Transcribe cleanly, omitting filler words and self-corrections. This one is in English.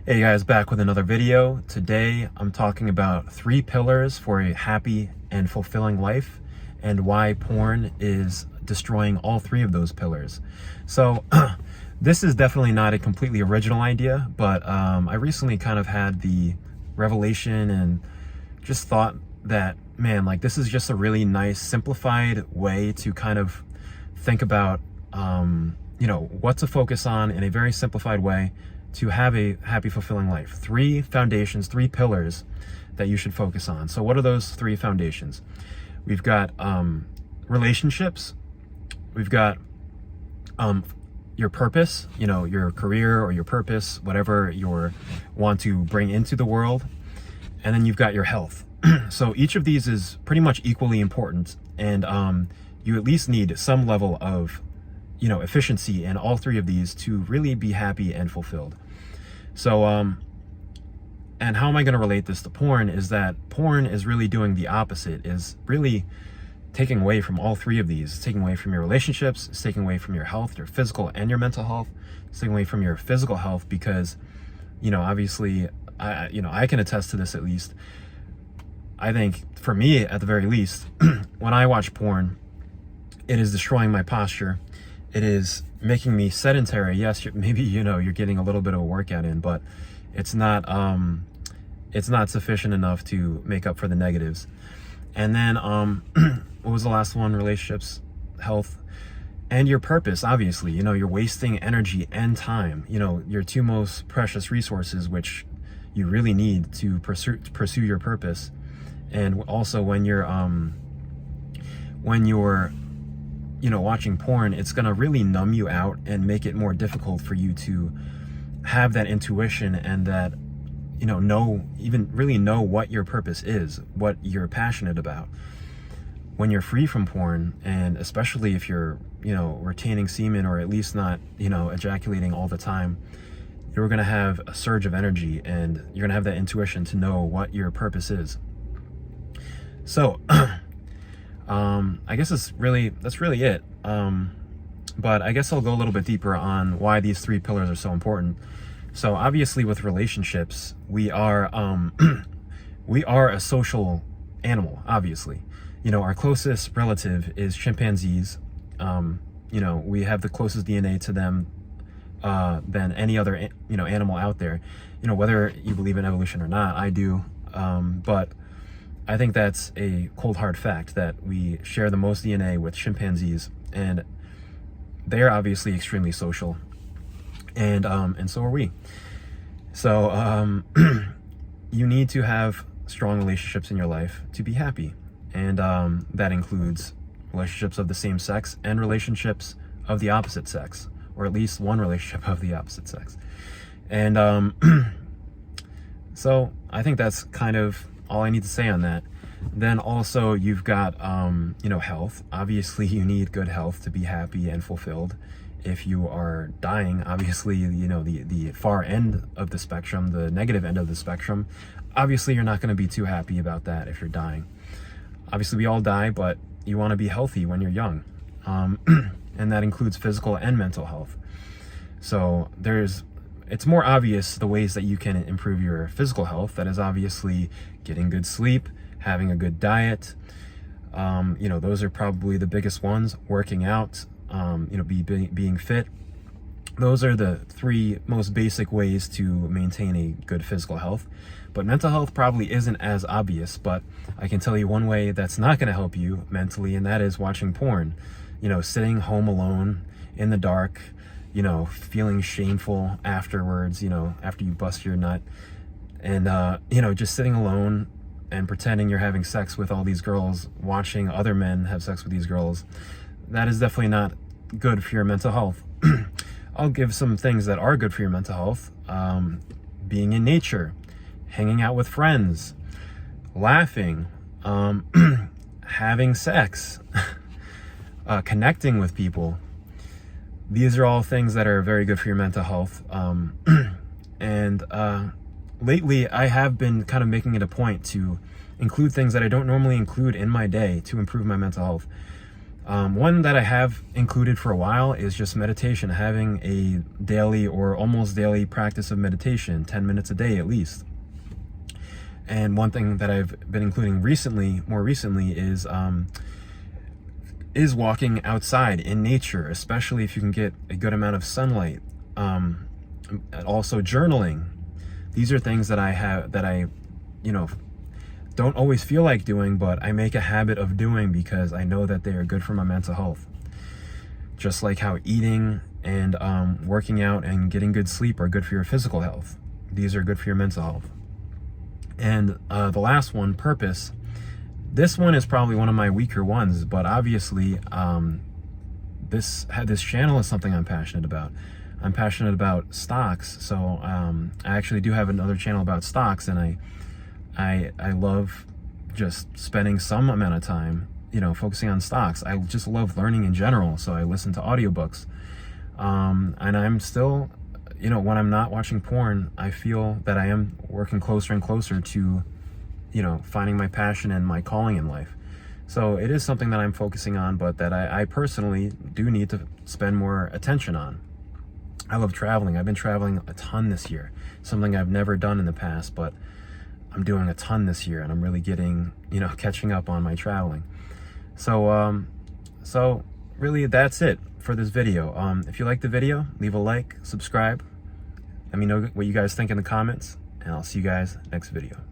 Hey guys, back with another video. Today I'm talking about 3 pillars for a happy and fulfilling life and why porn is destroying all 3 of those pillars. So this is definitely not a completely original idea, but I recently kind of had the revelation and just thought that, man, like this is just a really nice simplified way to kind of think about what to focus on in a very simplified way to have a happy, fulfilling life. 3 foundations, 3 pillars that you should focus on. So what are those 3 foundations? We've got relationships, we've got your purpose, your career or your purpose, whatever you want to bring into the world, and then you've got your health. So each of these is pretty much equally important, and you at least need some level of efficiency in all 3 of these to really be happy and fulfilled. So, and how am I going to relate this to porn is that porn is really doing the opposite, is really taking away from all 3 of these. It's taking away from your relationships, it's taking away from your health, your physical and your mental health. It's taking away from your physical health because, obviously, I can attest to this at least. I think for me, at the very least, when I watch porn, it is destroying my posture. It is making me sedentary. Yes, maybe you're getting a little bit of a workout in, but it's not sufficient enough to make up for the negatives. And then what was the last one? Relationships, health, and your purpose. Obviously, you're wasting energy and time. Your 2 most precious resources, which you really need to pursue your purpose. And also when you're watching porn, it's going to really numb you out and make it more difficult for you to have that intuition and that, know what your purpose is, what you're passionate about. When you're free from porn, and especially if you're, retaining semen or at least not, ejaculating all the time, you're going to have a surge of energy and you're going to have that intuition to know what your purpose is. So, I guess that's really it. But I guess I'll go a little bit deeper on why these 3 pillars are so important. So obviously with relationships, we are a social animal, obviously. Our closest relative is chimpanzees. We have the closest DNA to them than any other, animal out there. Whether you believe in evolution or not, I do. But I think that's a cold hard fact that we share the most DNA with chimpanzees, and they're obviously extremely social, and so are we. So you need to have strong relationships in your life to be happy, and that includes relationships of the same sex and relationships of the opposite sex, or at least one relationship of the opposite sex. And so I think that's kind of all I need to say on that. Then also you've got, health. Obviously you need good health to be happy and fulfilled. If you are dying, obviously, the far end of the spectrum, the negative end of the spectrum, obviously you're not going to be too happy about that if you're dying. Obviously we all die, but you want to be healthy when you're young. And that includes physical and mental health. So it's more obvious the ways that you can improve your physical health. That is obviously getting good sleep, having a good diet. Those are probably the biggest ones. Working out, being fit. Those are the 3 most basic ways to maintain a good physical health. But mental health probably isn't as obvious, but I can tell you one way that's not going to help you mentally, and that is watching porn. Sitting home alone in the dark, feeling shameful afterwards, after you bust your nut, and, just sitting alone and pretending you're having sex with all these girls, watching other men have sex with these girls. That is definitely not good for your mental health. I'll give some things that are good for your mental health. Being in nature, hanging out with friends, laughing, having sex, connecting with people. These are all things that are very good for your mental health. And lately, I have been kind of making it a point to include things that I don't normally include in my day to improve my mental health. One that I have included for a while is just meditation, having a daily or almost daily practice of meditation, 10 minutes a day at least. And one thing that I've been including more recently is walking outside in nature, especially if you can get a good amount of sunlight. And also journaling. These are things that I don't always feel like doing, but I make a habit of doing because I know that they are good for my mental health. Just like how eating and working out and getting good sleep are good for your physical health. These are good for your mental health. And the last one, purpose. This one is probably one of my weaker ones, but obviously this channel is something I'm passionate about. I'm passionate about stocks, so I actually do have another channel about stocks, and I love just spending some amount of time, focusing on stocks. I just love learning in general, so I listen to audiobooks. And I'm still, when I'm not watching porn, I feel that I am working closer and closer to, finding my passion and my calling in life. So it is something that I'm focusing on, but that I personally do need to spend more attention on. I love traveling. I've been traveling a ton this year, something I've never done in the past, but I'm doing a ton this year, and I'm really getting, catching up on my traveling. So, so really that's it for this video. If you like the video, leave a like, subscribe. Let me know what you guys think in the comments, and I'll see you guys next video.